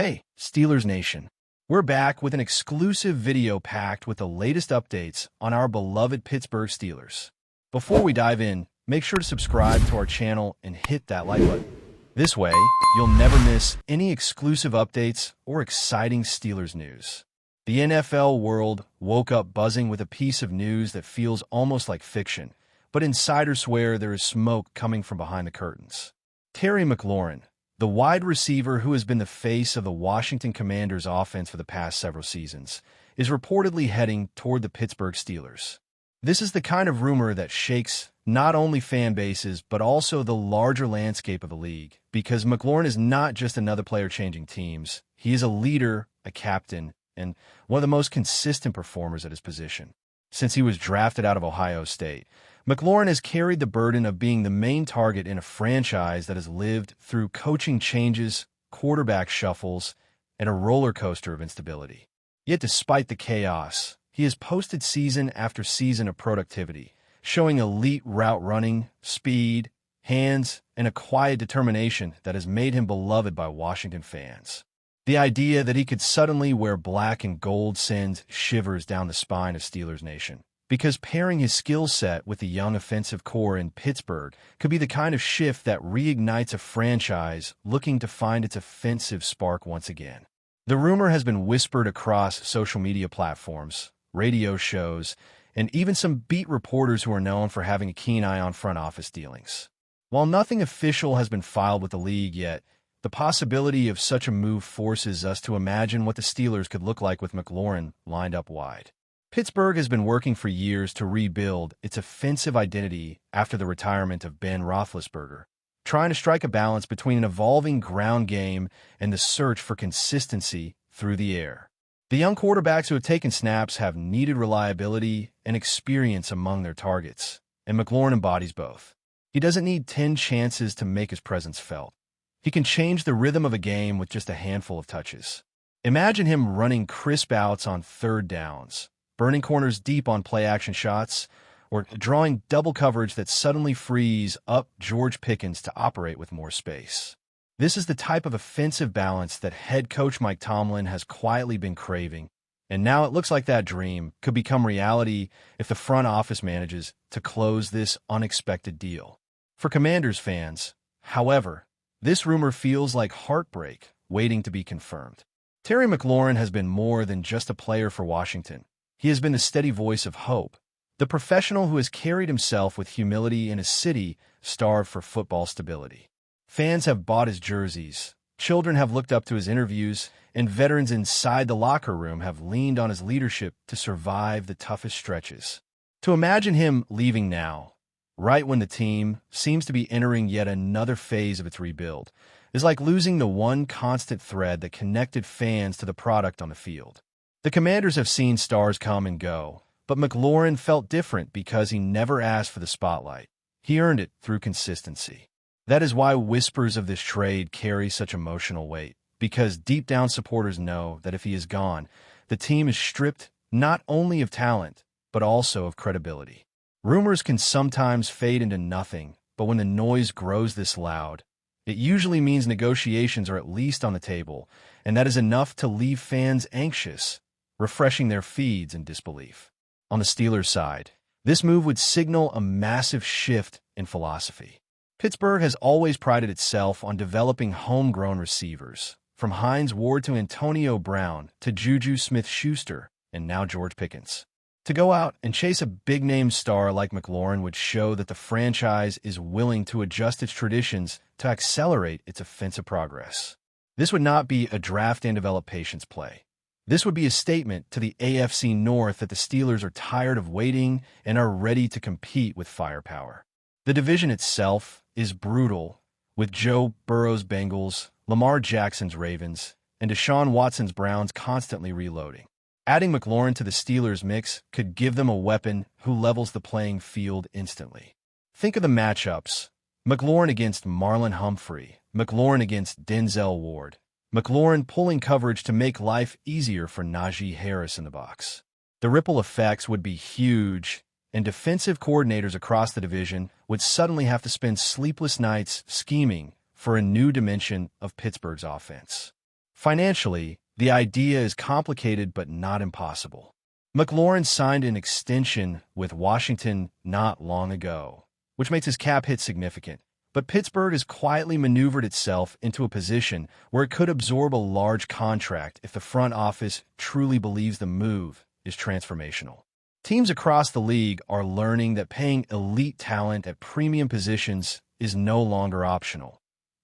Hey, Steelers Nation. We're back with an exclusive video packed with the latest updates on our beloved Pittsburgh Steelers. Before we dive in, make sure to subscribe to our channel and hit that like button. This way, you'll never miss any exclusive updates or exciting Steelers news. The NFL world woke up buzzing with a piece of news that feels almost like fiction, but insiders swear there is smoke coming from behind the curtains. Terry McLaurin, the wide receiver who has been the face of the Washington Commanders' offense for the past several seasons, is reportedly heading toward the Pittsburgh Steelers. This is the kind of rumor that shakes not only fan bases but also the larger landscape of the league, because McLaurin is not just another player changing teams. He is a leader, a captain, and one of the most consistent performers at his position. Since he was drafted out of Ohio State, McLaurin has carried the burden of being the main target in a franchise that has lived through coaching changes, quarterback shuffles, and a roller coaster of instability. Yet despite the chaos, he has posted season after season of productivity, showing elite route running, speed, hands, and a quiet determination that has made him beloved by Washington fans. The idea that he could suddenly wear black and gold sends shivers down the spine of Steelers Nation, because pairing his skill set with the young offensive core in Pittsburgh could be the kind of shift that reignites a franchise looking to find its offensive spark once again. The rumor has been whispered across social media platforms, radio shows, and even some beat reporters who are known for having a keen eye on front office dealings. While nothing official has been filed with the league yet, the possibility of such a move forces us to imagine what the Steelers could look like with McLaurin lined up wide. Pittsburgh has been working for years to rebuild its offensive identity after the retirement of Ben Roethlisberger, trying to strike a balance between an evolving ground game and the search for consistency through the air. The young quarterbacks who have taken snaps have needed reliability and experience among their targets, and McLaurin embodies both. He doesn't need 10 chances to make his presence felt. He can change the rhythm of a game with just a handful of touches. Imagine him running crisp outs on third downs, burning corners deep on play-action shots, or drawing double coverage that suddenly frees up George Pickens to operate with more space. This is the type of offensive balance that head coach Mike Tomlin has quietly been craving, and now it looks like that dream could become reality if the front office manages to close this unexpected deal. For Commanders fans, however, this rumor feels like heartbreak waiting to be confirmed. Terry McLaurin has been more than just a player for Washington. He has been the steady voice of hope, the professional who has carried himself with humility in a city starved for football stability. Fans have bought his jerseys, children have looked up to his interviews, and veterans inside the locker room have leaned on his leadership to survive the toughest stretches. To imagine him leaving now, right when the team seems to be entering yet another phase of its rebuild, is like losing the one constant thread that connected fans to the product on the field. The Commanders have seen stars come and go, but McLaurin felt different because he never asked for the spotlight. He earned it through consistency. That is why whispers of this trade carry such emotional weight, because deep down supporters know that if he is gone, the team is stripped not only of talent, but also of credibility. Rumors can sometimes fade into nothing, but when the noise grows this loud, it usually means negotiations are at least on the table, and that is enough to leave fans anxious, refreshing their feeds in disbelief. On the Steelers' side, this move would signal a massive shift in philosophy. Pittsburgh has always prided itself on developing homegrown receivers, from Hines Ward to Antonio Brown to Juju Smith-Schuster, and now George Pickens. To go out and chase a big-name star like McLaurin would show that the franchise is willing to adjust its traditions to accelerate its offensive progress. This would not be a draft and develop patience play. This would be a statement to the AFC North that the Steelers are tired of waiting and are ready to compete with firepower. The division itself is brutal, with Joe Burrow's Bengals, Lamar Jackson's Ravens, and Deshaun Watson's Browns constantly reloading. Adding McLaurin to the Steelers' mix could give them a weapon who levels the playing field instantly. Think of the matchups: McLaurin against Marlon Humphrey, McLaurin against Denzel Ward, McLaurin pulling coverage to make life easier for Najee Harris in the box. The ripple effects would be huge, and defensive coordinators across the division would suddenly have to spend sleepless nights scheming for a new dimension of Pittsburgh's offense. Financially, the idea is complicated but not impossible. McLaurin signed an extension with Washington not long ago, which makes his cap hit significant. But Pittsburgh has quietly maneuvered itself into a position where it could absorb a large contract if the front office truly believes the move is transformational. Teams across the league are learning that paying elite talent at premium positions is no longer optional.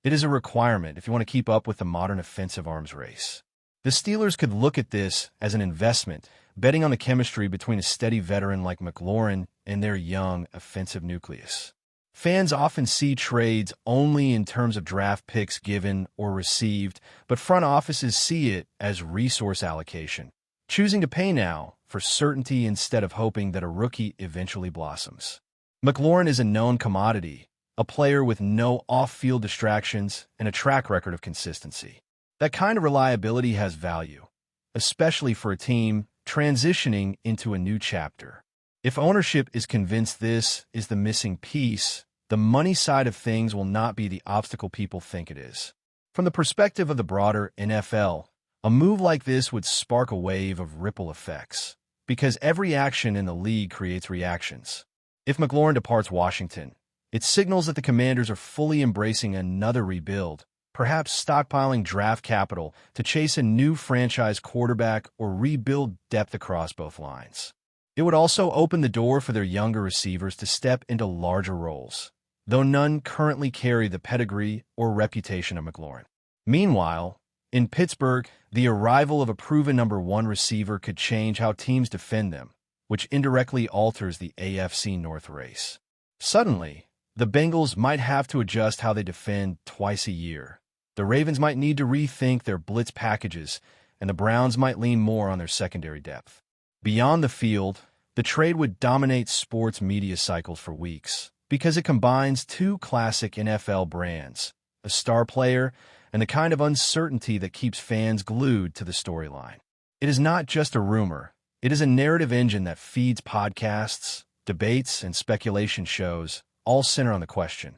It is a requirement if you want to keep up with the modern offensive arms race. The Steelers could look at this as an investment, betting on the chemistry between a steady veteran like McLaurin and their young offensive nucleus. Fans often see trades only in terms of draft picks given or received, but front offices see it as resource allocation, choosing to pay now for certainty instead of hoping that a rookie eventually blossoms. McLaurin is a known commodity, a player with no off-field distractions and a track record of consistency. That kind of reliability has value, especially for a team transitioning into a new chapter. If ownership is convinced this is the missing piece, the money side of things will not be the obstacle people think it is. From the perspective of the broader NFL, a move like this would spark a wave of ripple effects, because every action in the league creates reactions. If McLaurin departs Washington, it signals that the Commanders are fully embracing another rebuild, perhaps stockpiling draft capital to chase a new franchise quarterback or rebuild depth across both lines. It would also open the door for their younger receivers to step into larger roles, though none currently carry the pedigree or reputation of McLaurin. Meanwhile, in Pittsburgh, the arrival of a proven number one receiver could change how teams defend them, which indirectly alters the AFC North race. Suddenly, the Bengals might have to adjust how they defend twice a year. The Ravens might need to rethink their blitz packages, and the Browns might lean more on their secondary depth. Beyond the field, the trade would dominate sports media cycles for weeks because it combines two classic NFL brands, a star player and the kind of uncertainty that keeps fans glued to the storyline. It is not just a rumor. It is a narrative engine that feeds podcasts, debates, and speculation shows, all center on the question,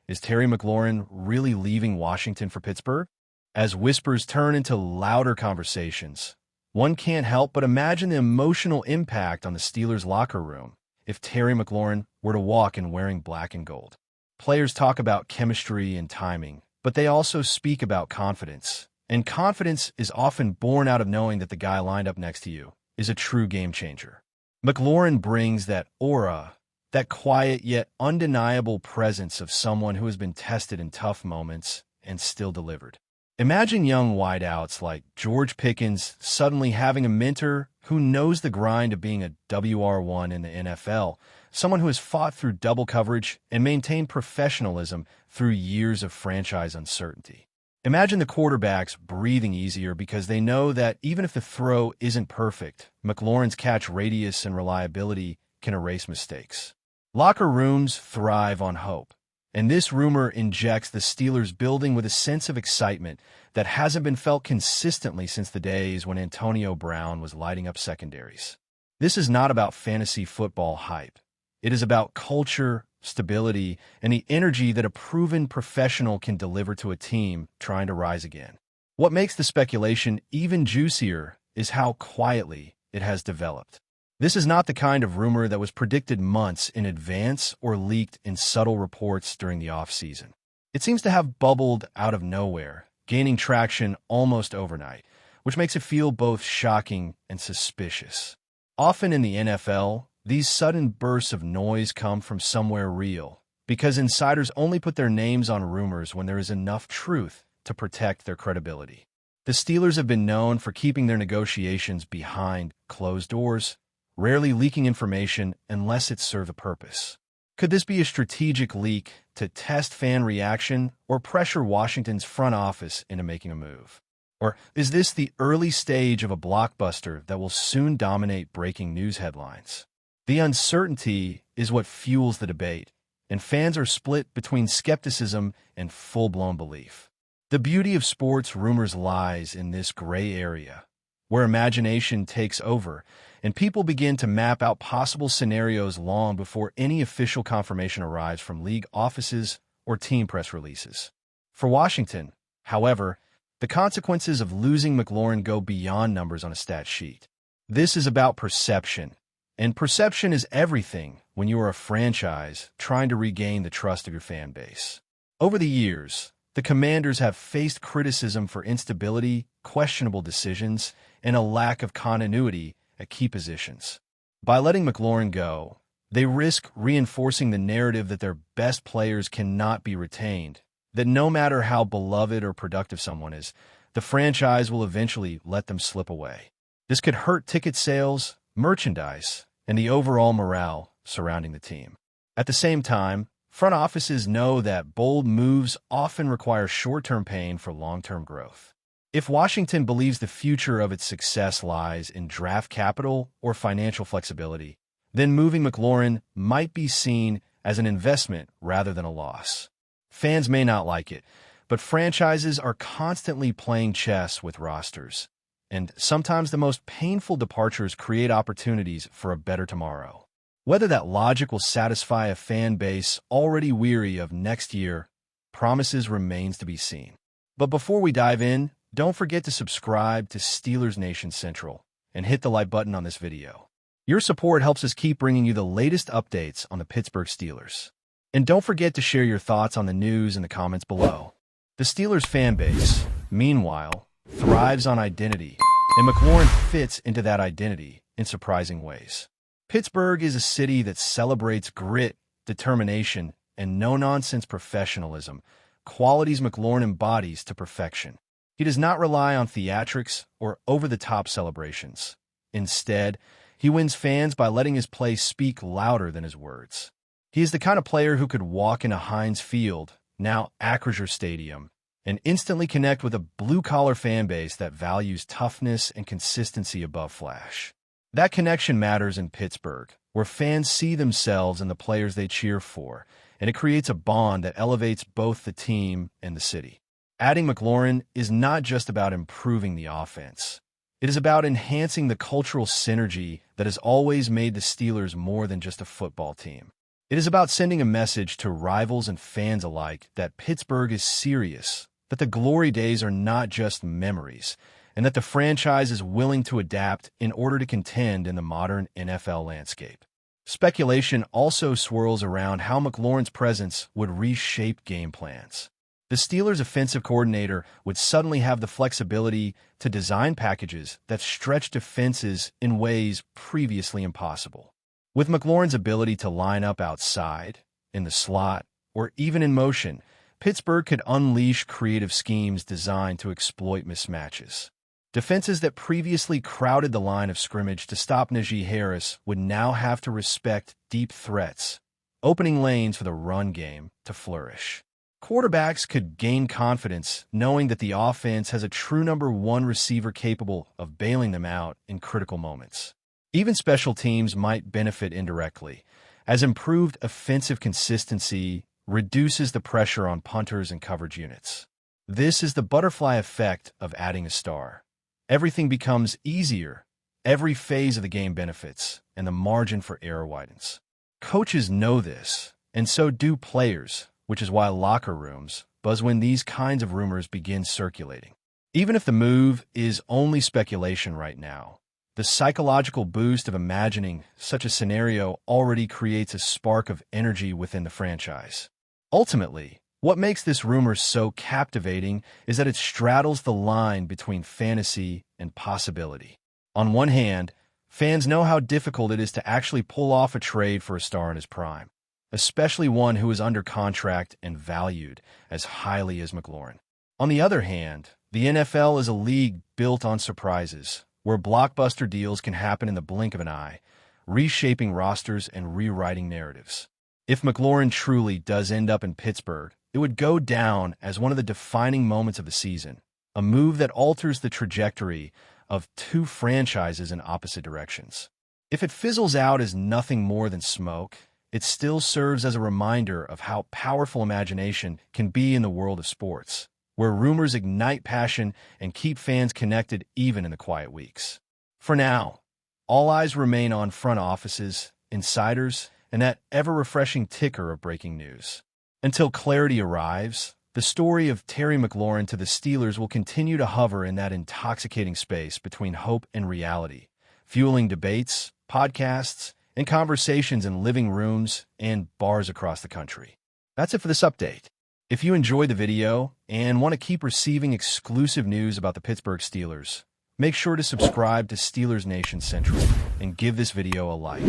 is Terry McLaurin really leaving Washington for Pittsburgh? As whispers turn into louder conversations, one can't help but imagine the emotional impact on the Steelers' locker room if Terry McLaurin were to walk in wearing black and gold. Players talk about chemistry and timing, but they also speak about confidence. And confidence is often born out of knowing that the guy lined up next to you is a true game changer. McLaurin brings that aura, that quiet yet undeniable presence of someone who has been tested in tough moments and still delivered. Imagine young wideouts like George Pickens suddenly having a mentor who knows the grind of being a WR1 in the NFL, someone who has fought through double coverage and maintained professionalism through years of franchise uncertainty. Imagine the quarterbacks breathing easier because they know that even if the throw isn't perfect, McLaurin's catch radius and reliability can erase mistakes. Locker rooms thrive on hope, and this rumor injects the Steelers building with a sense of excitement that hasn't been felt consistently since the days when Antonio Brown was lighting up secondaries. This is not about fantasy football hype. It is about culture, stability, and the energy that a proven professional can deliver to a team trying to rise again. What makes the speculation even juicier is how quietly it has developed. This is not the kind of rumor that was predicted months in advance or leaked in subtle reports during the offseason. It seems to have bubbled out of nowhere, gaining traction almost overnight, which makes it feel both shocking and suspicious. Often in the NFL, these sudden bursts of noise come from somewhere real, because insiders only put their names on rumors when there is enough truth to protect their credibility. The Steelers have been known for keeping their negotiations behind closed doors, rarely leaking information unless it served a purpose. Could this be a strategic leak to test fan reaction or pressure Washington's front office into making a move? Or is this the early stage of a blockbuster that will soon dominate breaking news headlines? The uncertainty is what fuels the debate, and fans are split between skepticism and full-blown belief. The beauty of sports rumors lies in this gray area, where imagination takes over and people begin to map out possible scenarios long before any official confirmation arrives from league offices or team press releases. For Washington, however, The consequences of losing McLaurin go beyond numbers on a stat sheet. This is about perception, and perception is everything when you are a franchise trying to regain the trust of your fan base. Over the years, the Commanders have faced criticism for instability, questionable decisions, and a lack of continuity at key positions. By letting McLaurin go, they risk reinforcing the narrative that their best players cannot be retained, that no matter how beloved or productive someone is, the franchise will eventually let them slip away. This could hurt ticket sales, merchandise, and the overall morale surrounding the team. At the same time, front offices know that bold moves often require short-term pain for long-term growth. If Washington believes the future of its success lies in draft capital or financial flexibility, then moving McLaurin might be seen as an investment rather than a loss. Fans may not like it, but franchises are constantly playing chess with rosters, and sometimes the most painful departures create opportunities for a better tomorrow. Whether that logic will satisfy a fan base already weary of next year promises remains to be seen. But before we dive in, don't forget to subscribe to Steelers Nation Central and hit the like button on this video. Your support helps us keep bringing you the latest updates on the Pittsburgh Steelers. And don't forget to share your thoughts on the news in the comments below. The Steelers fan base, meanwhile, thrives on identity, and McLaurin fits into that identity in surprising ways. Pittsburgh is a city that celebrates grit, determination, and no-nonsense professionalism, qualities McLaurin embodies to perfection. He does not rely on theatrics or over-the-top celebrations. Instead, he wins fans by letting his play speak louder than his words. He is the kind of player who could walk into Heinz Field, now Acrisure Stadium, and instantly connect with a blue-collar fan base that values toughness and consistency above flash. That connection matters in Pittsburgh, where fans see themselves in the players they cheer for, and it creates a bond that elevates both the team and the city. Adding McLaurin is not just about improving the offense. It is about enhancing the cultural synergy that has always made the Steelers more than just a football team. It is about sending a message to rivals and fans alike that Pittsburgh is serious, that the glory days are not just memories, and that the franchise is willing to adapt in order to contend in the modern NFL landscape. Speculation also swirls around how McLaurin's presence would reshape game plans. The Steelers' offensive coordinator would suddenly have the flexibility to design packages that stretch defenses in ways previously impossible. With McLaurin's ability to line up outside, in the slot, or even in motion, Pittsburgh could unleash creative schemes designed to exploit mismatches. Defenses that previously crowded the line of scrimmage to stop Najee Harris would now have to respect deep threats, opening lanes for the run game to flourish. Quarterbacks could gain confidence knowing that the offense has a true number one receiver capable of bailing them out in critical moments. Even special teams might benefit indirectly, as improved offensive consistency reduces the pressure on punters and coverage units. This is the butterfly effect of adding a star. Everything becomes easier, every phase of the game benefits, and the margin for error widens. Coaches know this, and so do players, which is why locker rooms buzz when these kinds of rumors begin circulating. Even if the move is only speculation right now, the psychological boost of imagining such a scenario already creates a spark of energy within the franchise. Ultimately, what makes this rumor so captivating is that it straddles the line between fantasy and possibility. On one hand, fans know how difficult it is to actually pull off a trade for a star in his prime, especially one who is under contract and valued as highly as McLaurin. On the other hand, the NFL is a league built on surprises, where blockbuster deals can happen in the blink of an eye, reshaping rosters and rewriting narratives. If McLaurin truly does end up in Pittsburgh, it would go down as one of the defining moments of the season, a move that alters the trajectory of two franchises in opposite directions. If it fizzles out as nothing more than smoke, it still serves as a reminder of how powerful imagination can be in the world of sports, where rumors ignite passion and keep fans connected even in the quiet weeks. For now, all eyes remain on front offices, insiders, and that ever-refreshing ticker of breaking news. Until clarity arrives, The story of Terry McLaurin to the Steelers will continue to hover in that intoxicating space between hope and reality, fueling debates, podcasts, and conversations in living rooms and bars across the country. That's it for this update. If you enjoyed the video and want to keep receiving exclusive news about the Pittsburgh Steelers, make sure to subscribe to Steelers Nation Central and give this video a like.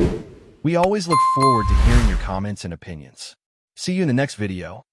We always look forward to hearing your comments and opinions. See you in the next video.